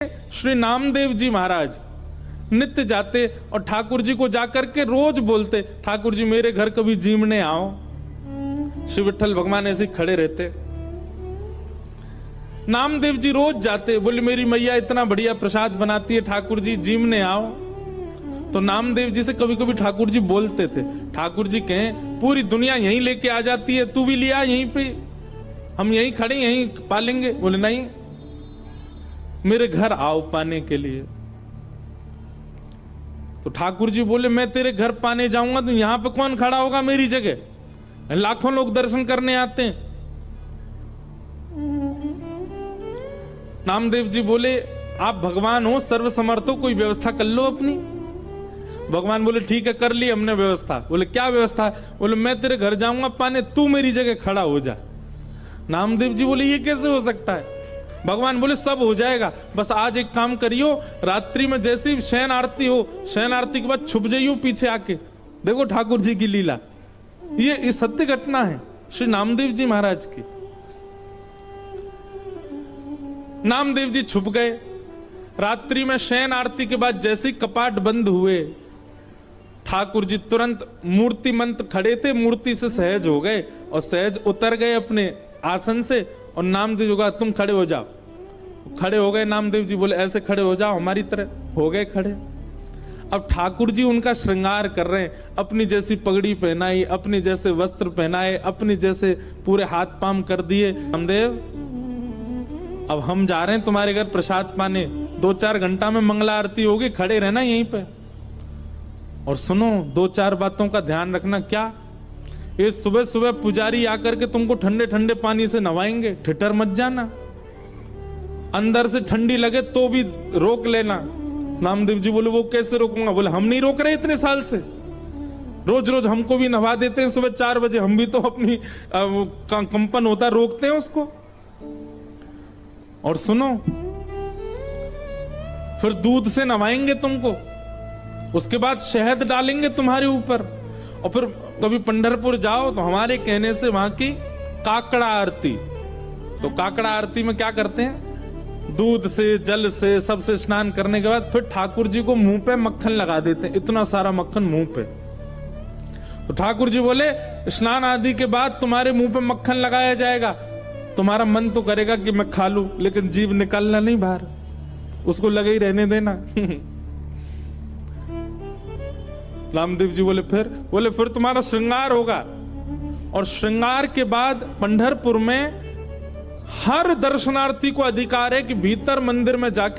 श्री नामदेव जी महाराज नित्य जाते और ठाकुर जी को जाकर के रोज बोलते, ठाकुर जी मेरे घर कभी जीमने आओ। श्री विठ्ठल भगवान ऐसे खड़े रहते। नामदेव जी रोज जाते, बोले मेरी मैया इतना बढ़िया प्रसाद बनाती है, ठाकुर जी जीमने आओ। तो नामदेव जी से कभी कभी ठाकुर जी बोलते थे, ठाकुर जी कहें पूरी दुनिया यहीं लेके आ जाती है, तू भी लिया यहीं पे, हम यहीं खड़े यहीं पालेंगे। बोले नहीं, मेरे घर आओ पाने के लिए। तो ठाकुर जी बोले मैं तेरे घर पाने जाऊंगा तो यहां पे कौन खड़ा होगा मेरी जगह, लाखों लोग दर्शन करने आते हैं। नामदेव जी बोले आप भगवान हो, सर्वसमर्थ हो, कोई व्यवस्था कर लो अपनी। भगवान बोले ठीक है कर ली हमने व्यवस्था। बोले क्या व्यवस्था? बोले मैं तेरे घर जाऊंगा पाने, तू मेरी जगह खड़ा हो जा। नामदेव जी बोले ये कैसे हो सकता है? भगवान बोले सब हो जाएगा, बस आज एक काम करियो, रात्रि में जैसी शयन आरती हो, शयन आरती के बाद छुप जाइयो पीछे आके, देखो ठाकुर जी की लीला। ये सत्य घटना है श्री नामदेव जी महाराज की। नामदेव जी छुप गए। रात्रि में शयन आरती के बाद जैसे कपाट बंद हुए, ठाकुर जी तुरंत मूर्तिमंत खड़े थे, मूर्ति से सहज हो गए और सहज उतर गए अपने आसन से। और नामदेव जी कहा तुम खड़े हो जाओ। खड़े हो गए। नामदेव जी बोले ऐसे खड़े हो जाओ हमारी तरह। हो गए खड़े। अब ठाकुर जी उनका श्रृंगार कर रहे हैं, अपनी जैसी पगड़ी पहनाई, अपने जैसे वस्त्र पहनाए, अपने जैसे पूरे हाथ पाम कर दिए। नामदेव अब हम जा रहे हैं तुम्हारे घर प्रसाद पाने, 2-4 घंटा में मंगला आरती होगी, खड़े रहना यहीं पे। और सुनो 2-4 बातों का ध्यान रखना। क्या? ये सुबह सुबह पुजारी आकर के तुमको ठंडे ठंडे पानी से नवाएंगे, ठिठर मत जाना। अंदर से ठंडी लगे तो भी रोक लेना। नामदेव जी बोले वो कैसे रोकूंगा? बोले हम नहीं रोक रहे इतने साल से, रोज रोज हमको भी नवा देते हैं सुबह 4 बजे, हम भी तो अपनी कंपन होता रोकते हैं उसको। और सुनो फिर दूध से नवाएंगे तुमको, उसके बाद शहद डालेंगे तुम्हारे ऊपर। और फिर कभी पंढरपुर जाओ तो हमारे कहने से वहां की काकड़ा आरती, तो काकड़ा आरती में क्या करते हैं, दूध से जल से सबसे स्नान करने के बाद फिर ठाकुर जी को मुंह पे मक्खन लगा देते हैं, इतना सारा मक्खन मुंह पे। तो ठाकुर जी बोले स्नान आदि के बाद तुम्हारे मुंह पे मक्खन लगाया जाएगा, तुम्हारा मन तो करेगा कि मैं खा लूं, लेकिन जीभ निकलना नहीं बाहर, उसको लगे ही रहने देना। नामदेव जी बोले फिर तुम्हारा श्रृंगार होगा। और श्रृंगार के बाद पंढरपुर में हर दर्शनार्थी को अधिकार है कि भीतर मंदिर में जाके